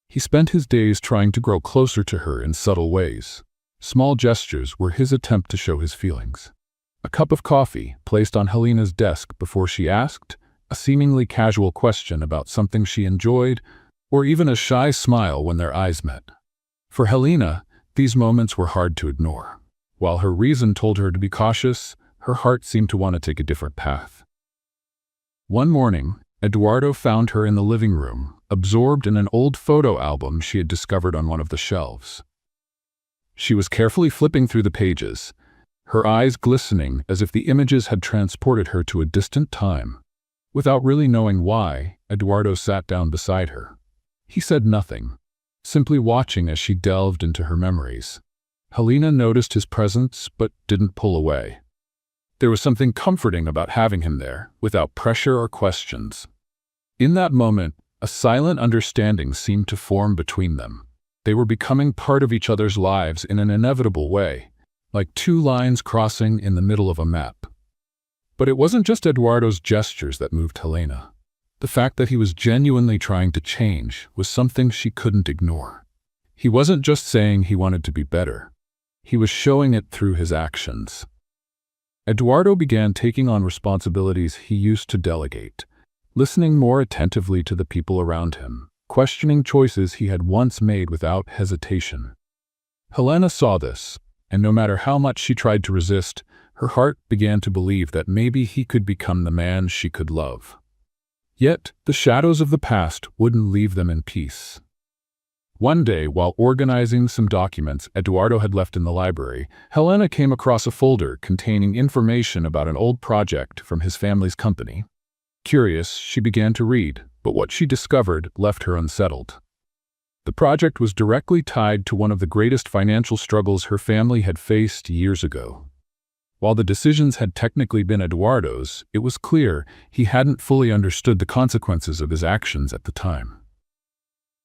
He spent his days trying to grow closer to her in subtle ways. Small gestures were his attempt to show his feelings. A cup of coffee placed on Helena's desk before she asked, a seemingly casual question about something she enjoyed, or even a shy smile when their eyes met. For Helena, these moments were hard to ignore. While her reason told her to be cautious, her heart seemed to want to take a different path. One morning, Eduardo found her in the living room, absorbed in an old photo album she had discovered on one of the shelves. She was carefully flipping through the pages, her eyes glistening as if the images had transported her to a distant time. Without really knowing why, Eduardo sat down beside her. He said nothing, simply watching as she delved into her memories. Helena noticed his presence but didn't pull away. There was something comforting about having him there, without pressure or questions. In that moment, a silent understanding seemed to form between them. They were becoming part of each other's lives in an inevitable way, like two lines crossing in the middle of a map. But it wasn't just Eduardo's gestures that moved Helena. The fact that he was genuinely trying to change was something she couldn't ignore. He wasn't just saying he wanted to be better. He was showing it through his actions. Eduardo began taking on responsibilities he used to delegate, listening more attentively to the people around him, questioning choices he had once made without hesitation. Helena saw this, and no matter how much she tried to resist, her heart began to believe that maybe he could become the man she could love. Yet, the shadows of the past wouldn't leave them in peace. One day, while organizing some documents Eduardo had left in the library, Helena came across a folder containing information about an old project from his family's company. Curious, she began to read, but what she discovered left her unsettled. The project was directly tied to one of the greatest financial struggles her family had faced years ago. While the decisions had technically been Eduardo's, it was clear he hadn't fully understood the consequences of his actions at the time.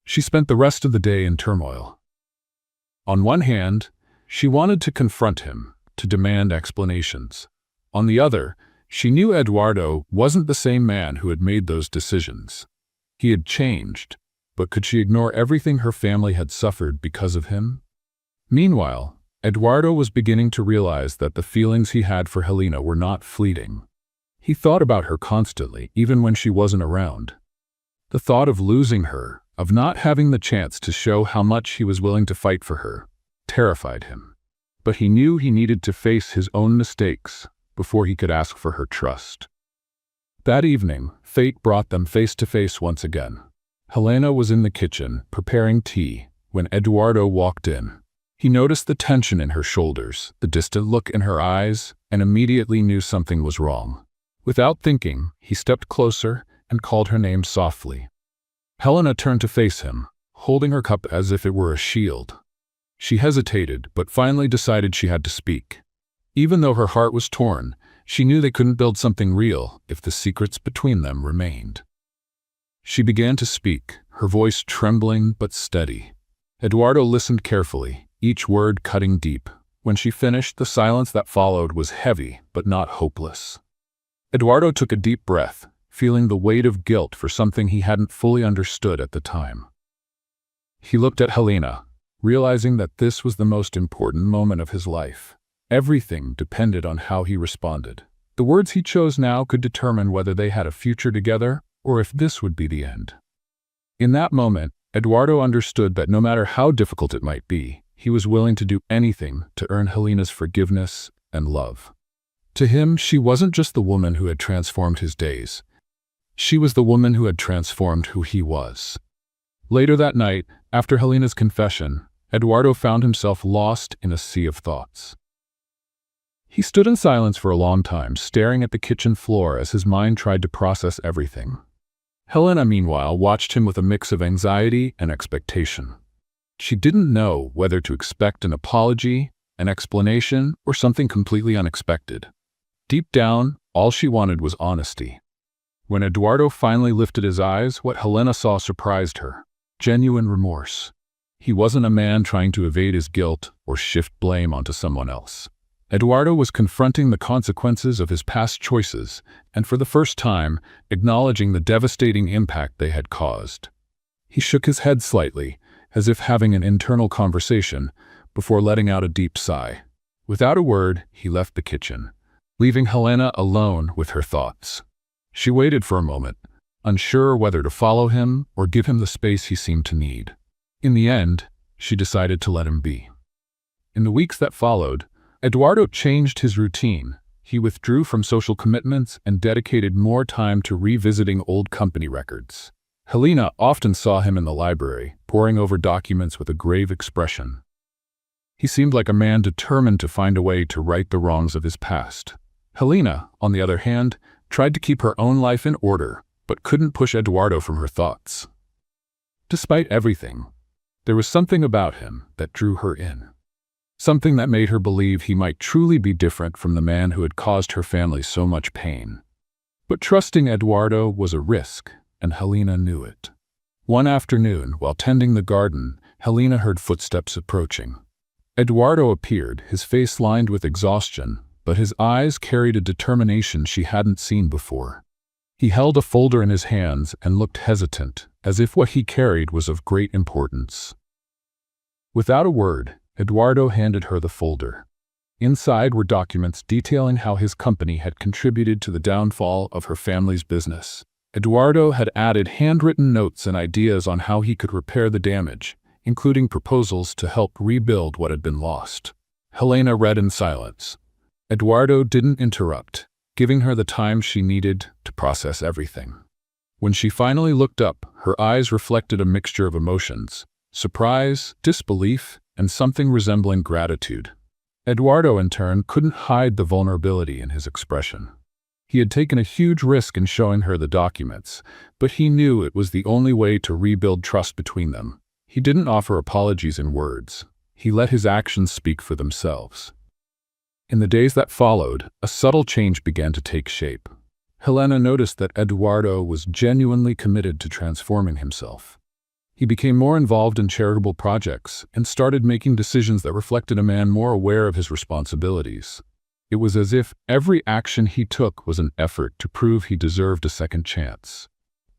She spent the rest of the day in turmoil. On one hand, she wanted to confront him, to demand explanations. On the other, she knew Eduardo wasn't the same man who had made those decisions. He had changed, but could she ignore everything her family had suffered because of him? Meanwhile, Eduardo was beginning to realize that the feelings he had for Helena were not fleeting. He thought about her constantly, even when she wasn't around. The thought of losing her, of not having the chance to show how much he was willing to fight for her, terrified him. But he knew he needed to face his own mistakes before he could ask for her trust. That evening, fate brought them face to face once again. Helena was in the kitchen, preparing tea, when Eduardo walked in. He noticed the tension in her shoulders, the distant look in her eyes, and immediately knew something was wrong. Without thinking, he stepped closer and called her name softly. Helena turned to face him, holding her cup as if it were a shield. She hesitated, but finally decided she had to speak. Even though her heart was torn, she knew they couldn't build something real if the secrets between them remained. She began to speak, her voice trembling but steady. Eduardo listened carefully, each word cutting deep. When she finished, the silence that followed was heavy but not hopeless. Eduardo took a deep breath, feeling the weight of guilt for something he hadn't fully understood at the time. He looked at Helena, realizing that this was the most important moment of his life. Everything depended on how he responded. The words he chose now could determine whether they had a future together or if this would be the end. In that moment, Eduardo understood that no matter how difficult it might be, he was willing to do anything to earn Helena's forgiveness and love. To him, she wasn't just the woman who had transformed his days. She was the woman who had transformed who he was. Later that night, after Helena's confession, Eduardo found himself lost in a sea of thoughts. He stood in silence for a long time, staring at the kitchen floor as his mind tried to process everything. Helena, meanwhile, watched him with a mix of anxiety and expectation. She didn't know whether to expect an apology, an explanation, or something completely unexpected. Deep down, all she wanted was honesty. When Eduardo finally lifted his eyes, what Helena saw surprised her. Genuine remorse. He wasn't a man trying to evade his guilt or shift blame onto someone else. Eduardo was confronting the consequences of his past choices, and for the first time, acknowledging the devastating impact they had caused. He shook his head slightly, as if having an internal conversation, before letting out a deep sigh. Without a word, he left the kitchen, leaving Helena alone with her thoughts. She waited for a moment, unsure whether to follow him or give him the space he seemed to need. In the end, she decided to let him be. In the weeks that followed, Eduardo changed his routine. He withdrew from social commitments and dedicated more time to revisiting old company records. Helena often saw him in the library, poring over documents with a grave expression. He seemed like a man determined to find a way to right the wrongs of his past. Helena, on the other hand, tried to keep her own life in order, but couldn't push Eduardo from her thoughts. Despite everything, there was something about him that drew her in. Something that made her believe he might truly be different from the man who had caused her family so much pain. But trusting Eduardo was a risk, and Helena knew it. One afternoon, while tending the garden, Helena heard footsteps approaching. Eduardo appeared, his face lined with exhaustion, but his eyes carried a determination she hadn't seen before. He held a folder in his hands and looked hesitant, as if what he carried was of great importance. Without a word, Eduardo handed her the folder. Inside were documents detailing how his company had contributed to the downfall of her family's business. Eduardo had added handwritten notes and ideas on how he could repair the damage, including proposals to help rebuild what had been lost. Helena read in silence. Eduardo didn't interrupt, giving her the time she needed to process everything. When she finally looked up, her eyes reflected a mixture of emotions: surprise, disbelief, and something resembling gratitude. Eduardo, in turn, couldn't hide the vulnerability in his expression. He had taken a huge risk in showing her the documents, but he knew it was the only way to rebuild trust between them. He didn't offer apologies in words. He let his actions speak for themselves. In the days that followed, a subtle change began to take shape. Helena noticed that Eduardo was genuinely committed to transforming himself. He became more involved in charitable projects and started making decisions that reflected a man more aware of his responsibilities. It was as if every action he took was an effort to prove he deserved a second chance.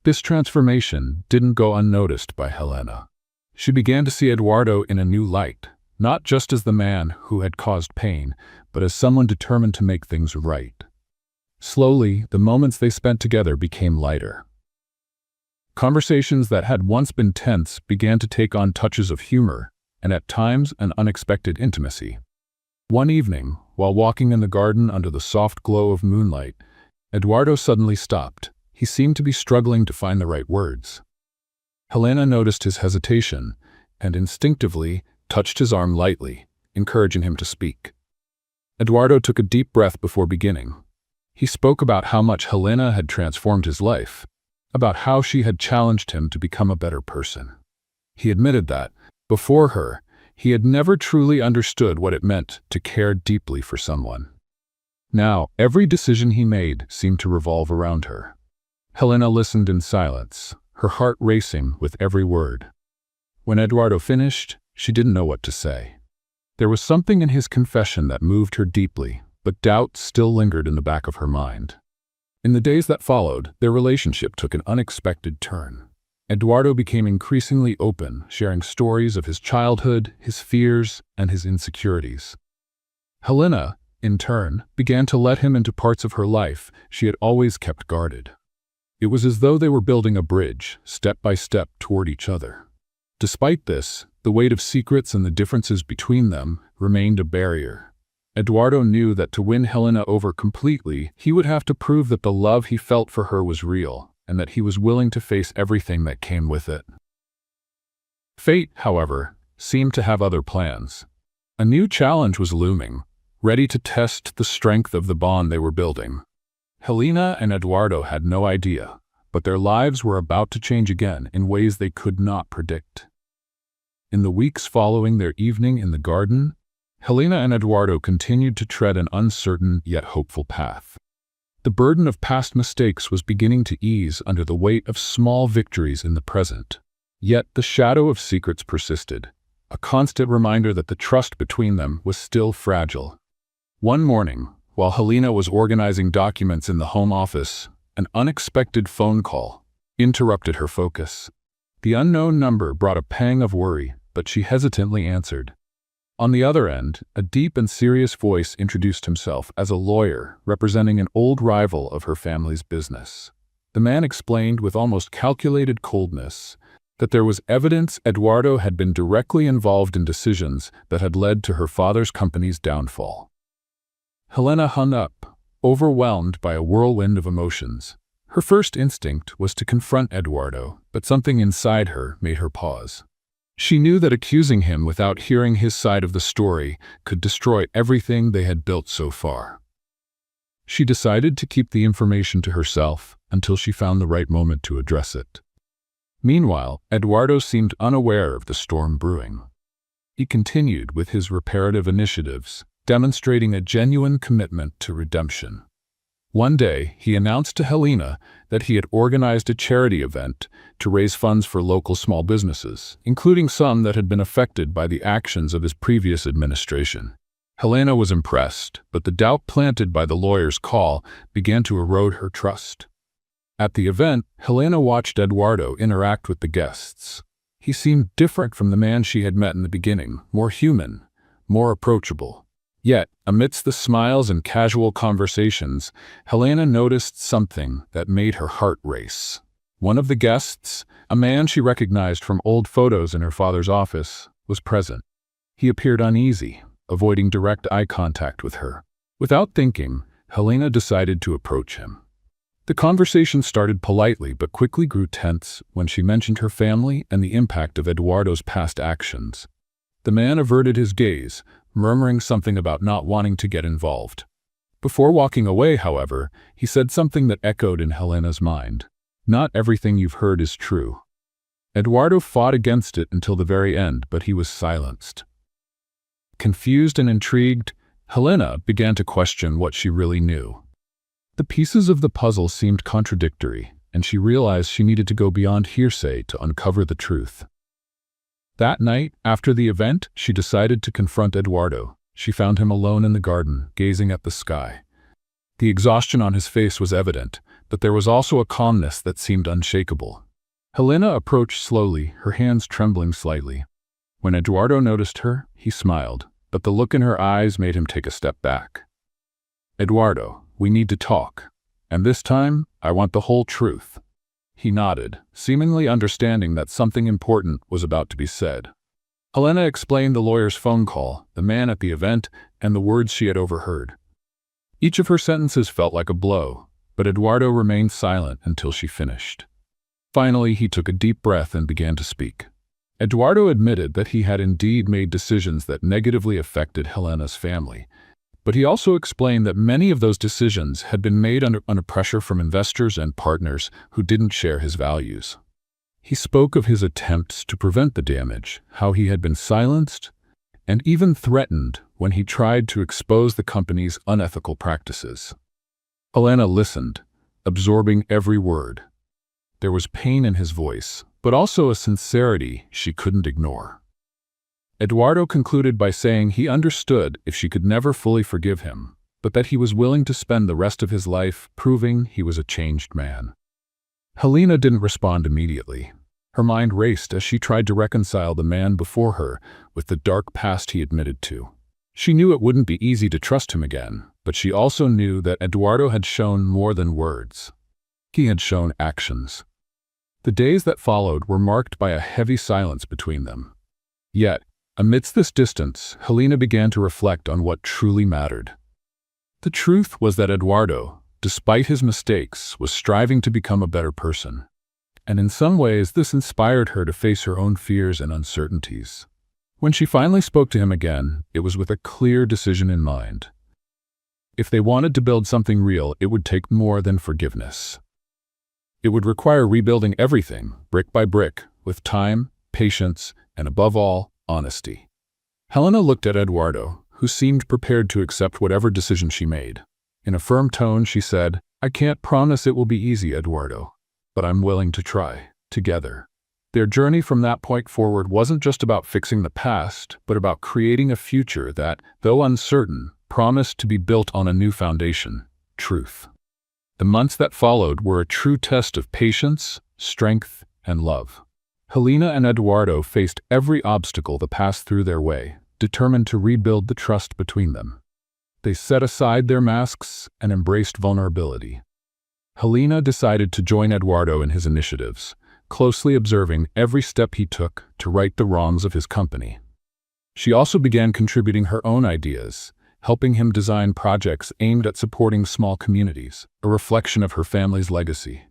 This transformation didn't go unnoticed by Helena. She began to see Eduardo in a new light, not just as the man who had caused pain, but as someone determined to make things right. Slowly, the moments they spent together became lighter. Conversations that had once been tense began to take on touches of humor, and at times an unexpected intimacy. One evening, while walking in the garden under the soft glow of moonlight, Eduardo suddenly stopped. He seemed to be struggling to find the right words. Helena noticed his hesitation, and instinctively touched his arm lightly, encouraging him to speak. Eduardo took a deep breath before beginning. He spoke about how much Helena had transformed his life, about how she had challenged him to become a better person. He admitted that, before her, he had never truly understood what it meant to care deeply for someone. Now, every decision he made seemed to revolve around her. Helena listened in silence, her heart racing with every word. When Eduardo finished, she didn't know what to say. There was something in his confession that moved her deeply, but doubt still lingered in the back of her mind. In the days that followed, their relationship took an unexpected turn. Eduardo became increasingly open, sharing stories of his childhood, his fears, and his insecurities. Helena, in turn, began to let him into parts of her life she had always kept guarded. It was as though they were building a bridge, step by step, toward each other. Despite this, the weight of secrets and the differences between them remained a barrier. Eduardo knew that to win Helena over completely, he would have to prove that the love he felt for her was real, and that he was willing to face everything that came with it. Fate, however, seemed to have other plans. A new challenge was looming, ready to test the strength of the bond they were building. Helena and Eduardo had no idea, but their lives were about to change again in ways they could not predict. In the weeks following their evening in the garden, Helena and Eduardo continued to tread an uncertain yet hopeful path. The burden of past mistakes was beginning to ease under the weight of small victories in the present. Yet the shadow of secrets persisted, a constant reminder that the trust between them was still fragile. One morning, while Helena was organizing documents in the home office, an unexpected phone call interrupted her focus. The unknown number brought a pang of worry, but she hesitantly answered. On the other end, a deep and serious voice introduced himself as a lawyer representing an old rival of her family's business. The man explained with almost calculated coldness that there was evidence Eduardo had been directly involved in decisions that had led to her father's company's downfall. Helena hung up, overwhelmed by a whirlwind of emotions. Her first instinct was to confront Eduardo, but something inside her made her pause. She knew that accusing him without hearing his side of the story could destroy everything they had built so far. She decided to keep the information to herself until she found the right moment to address it. Meanwhile, Eduardo seemed unaware of the storm brewing. He continued with his reparative initiatives, demonstrating a genuine commitment to redemption. One day, he announced to Helena that he had organized a charity event to raise funds for local small businesses, including some that had been affected by the actions of his previous administration. Helena was impressed, but the doubt planted by the lawyer's call began to erode her trust. At the event, Helena watched Eduardo interact with the guests. He seemed different from the man she had met in the beginning, more human, more approachable. Yet, amidst the smiles and casual conversations, Helena noticed something that made her heart race. One of the guests, a man she recognized from old photos in her father's office, was present. He appeared uneasy, avoiding direct eye contact with her. Without thinking, Helena decided to approach him. The conversation started politely but quickly grew tense when she mentioned her family and the impact of Eduardo's past actions. The man averted his gaze, murmuring something about not wanting to get involved. Before walking away, however, he said something that echoed in Helena's mind. "Not everything you've heard is true." Eduardo fought against it until the very end, but he was silenced. Confused and intrigued, Helena began to question what she really knew. The pieces of the puzzle seemed contradictory, and she realized she needed to go beyond hearsay to uncover the truth. That night, after the event, she decided to confront Eduardo. She found him alone in the garden, gazing at the sky. The exhaustion on his face was evident, but there was also a calmness that seemed unshakable. Helena approached slowly, her hands trembling slightly. When Eduardo noticed her, he smiled, but the look in her eyes made him take a step back. "Eduardo, we need to talk. And this time, I want the whole truth." He nodded, seemingly understanding that something important was about to be said. Helena explained the lawyer's phone call, the man at the event, and the words she had overheard. Each of her sentences felt like a blow, but Eduardo remained silent until she finished. Finally, he took a deep breath and began to speak. Eduardo admitted that he had indeed made decisions that negatively affected Helena's family, but he also explained that many of those decisions had been made under pressure from investors and partners who didn't share his values. He spoke of his attempts to prevent the damage, how he had been silenced, and even threatened when he tried to expose the company's unethical practices. Helena listened, absorbing every word. There was pain in his voice, but also a sincerity she couldn't ignore. Eduardo concluded by saying he understood if she could never fully forgive him, but that he was willing to spend the rest of his life proving he was a changed man. Helena didn't respond immediately. Her mind raced as she tried to reconcile the man before her with the dark past he admitted to. She knew it wouldn't be easy to trust him again, but she also knew that Eduardo had shown more than words. He had shown actions. The days that followed were marked by a heavy silence between them. Yet, amidst this distance, Helena began to reflect on what truly mattered. The truth was that Eduardo, despite his mistakes, was striving to become a better person. And in some ways, this inspired her to face her own fears and uncertainties. When she finally spoke to him again, it was with a clear decision in mind. If they wanted to build something real, it would take more than forgiveness. It would require rebuilding everything, brick by brick, with time, patience, and above all, honesty. Helena looked at Eduardo, who seemed prepared to accept whatever decision she made. In a firm tone, she said, "I can't promise it will be easy, Eduardo, but I'm willing to try, together." Their journey from that point forward wasn't just about fixing the past, but about creating a future that, though uncertain, promised to be built on a new foundation: truth. The months that followed were a true test of patience, strength, and love. Helena and Eduardo faced every obstacle that passed through their way, determined to rebuild the trust between them. They set aside their masks and embraced vulnerability. Helena decided to join Eduardo in his initiatives, closely observing every step he took to right the wrongs of his company. She also began contributing her own ideas, helping him design projects aimed at supporting small communities, a reflection of her family's legacy.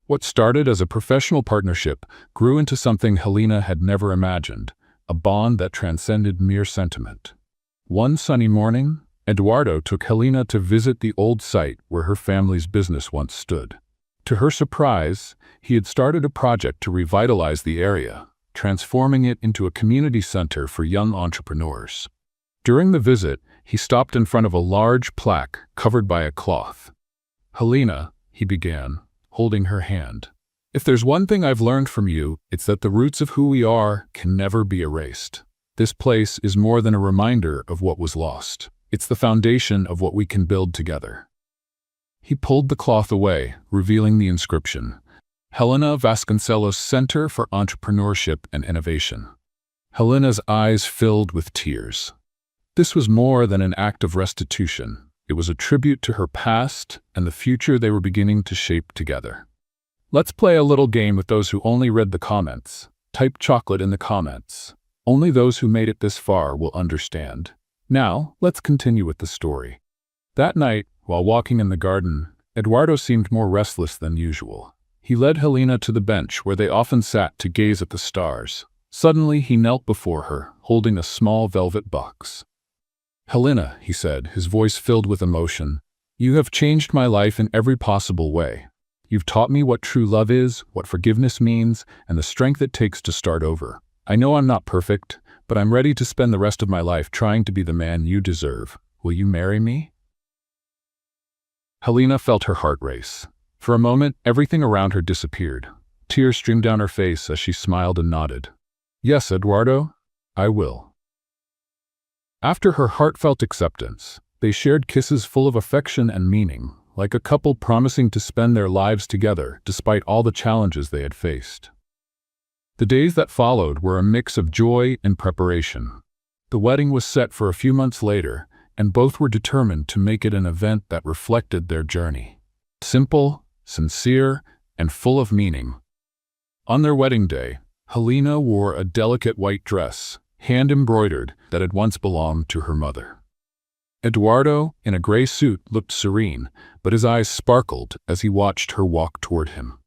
What started as a professional partnership grew into something Helena had never imagined, a bond that transcended mere sentiment. One sunny morning, Eduardo took Helena to visit the old site where her family's business once stood. To her surprise, he had started a project to revitalize the area, transforming it into a community center for young entrepreneurs. During the visit, he stopped in front of a large plaque covered by a cloth. "Helena," he began, holding her hand, "if there's one thing I've learned from you, it's that the roots of who we are can never be erased. This place is more than a reminder of what was lost. It's the foundation of what we can build together." He pulled the cloth away, revealing the inscription: Helena Vasconcelos Center for Entrepreneurship and Innovation. Helena's eyes filled with tears. This was more than an act of restitution. It was a tribute to her past and the future they were beginning to shape together. Let's play a little game with those who only read the comments. Type chocolate in the comments. Only those who made it this far will understand. Now, let's continue with the story. That night, while walking in the garden, Eduardo seemed more restless than usual. He led Helena to the bench where they often sat to gaze at the stars. Suddenly, he knelt before her, holding a small velvet box. "Helena," he said, his voice filled with emotion, "you have changed my life in every possible way. You've taught me what true love is, what forgiveness means, and the strength it takes to start over. I know I'm not perfect, but I'm ready to spend the rest of my life trying to be the man you deserve. Will you marry me?" Helena felt her heart race. For a moment, everything around her disappeared. Tears streamed down her face as she smiled and nodded. "Yes, Eduardo, I will." After her heartfelt acceptance, they shared kisses full of affection and meaning, like a couple promising to spend their lives together despite all the challenges they had faced. The days that followed were a mix of joy and preparation. The wedding was set for a few months later, and both were determined to make it an event that reflected their journey. Simple, sincere, and full of meaning. On their wedding day, Helena wore a delicate white dress, hand-embroidered, that had once belonged to her mother. Eduardo, in a gray suit, looked serene, but his eyes sparkled as he watched her walk toward him.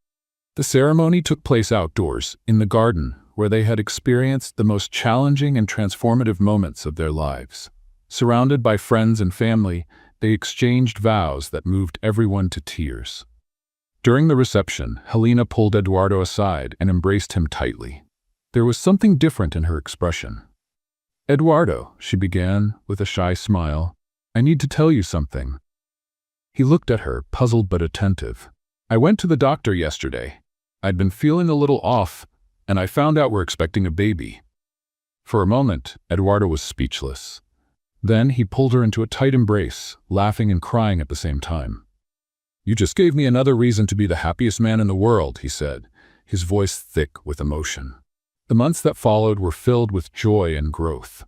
The ceremony took place outdoors, in the garden, where they had experienced the most challenging and transformative moments of their lives. Surrounded by friends and family, they exchanged vows that moved everyone to tears. During the reception, Helena pulled Eduardo aside and embraced him tightly. There was something different in her expression. "Eduardo," she began, with a shy smile, "I need to tell you something." He looked at her, puzzled but attentive. "I went to the doctor yesterday. I'd been feeling a little off, and I found out we're expecting a baby." For a moment, Eduardo was speechless. Then he pulled her into a tight embrace, laughing and crying at the same time. "You just gave me another reason to be the happiest man in the world," he said, his voice thick with emotion. The months that followed were filled with joy and growth.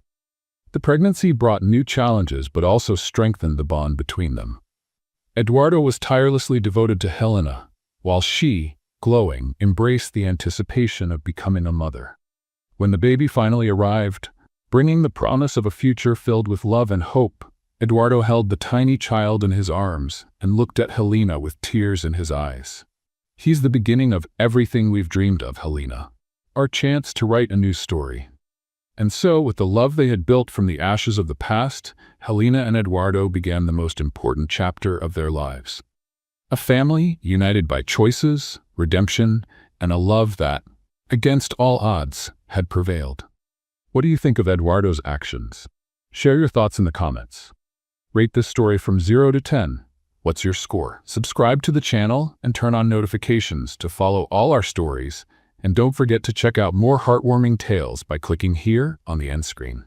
The pregnancy brought new challenges but also strengthened the bond between them. Eduardo was tirelessly devoted to Helena, while she, glowing, embraced the anticipation of becoming a mother. When the baby finally arrived, bringing the promise of a future filled with love and hope, Eduardo held the tiny child in his arms and looked at Helena with tears in his eyes. "He's the beginning of everything we've dreamed of, Helena. Our chance to write a new story." And so, with the love they had built from the ashes of the past, Helena and Eduardo began the most important chapter of their lives. A family united by choices, redemption, and a love that, against all odds, had prevailed. What do you think of Eduardo's actions? Share your thoughts in the comments. Rate this story from 0 to 10. What's your score? Subscribe to the channel and turn on notifications to follow all our stories. And don't forget to check out more heartwarming tales by clicking here on the end screen.